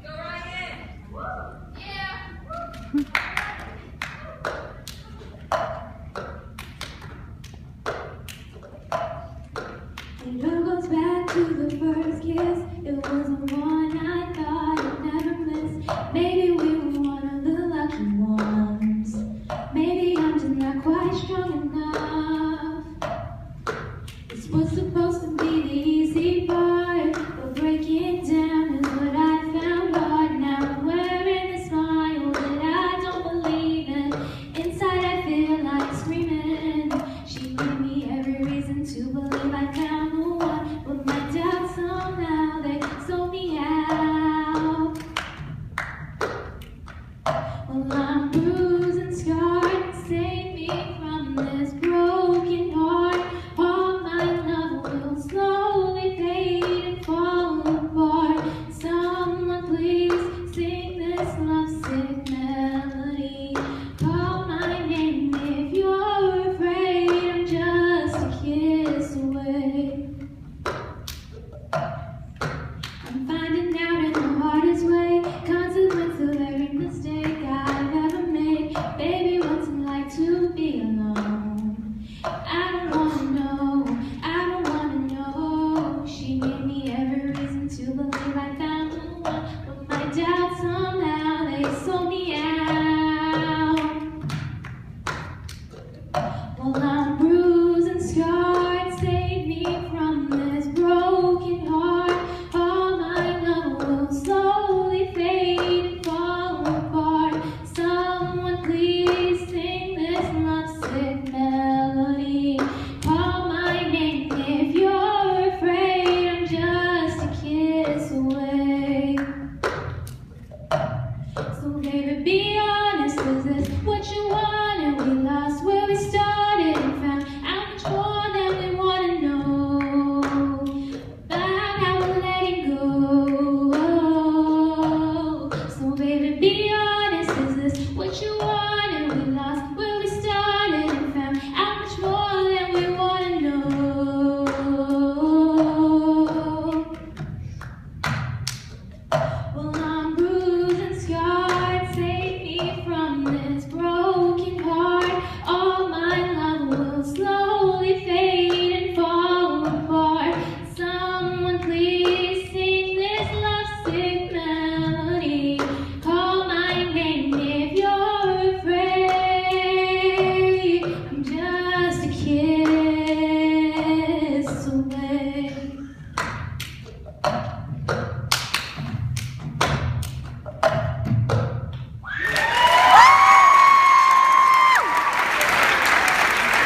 Go Ryan! Yeah! It all goes back to the first kiss. It wasn't one I thought I'd never miss. Maybe we were one of the lucky ones. Maybe I'm just not quite strong enough. This was supposed to be the easy part, but breaking down is what I found hard. Now I'm wearing a smile that I don't believe in. Inside I feel like screaming. She gave me every reason to believe.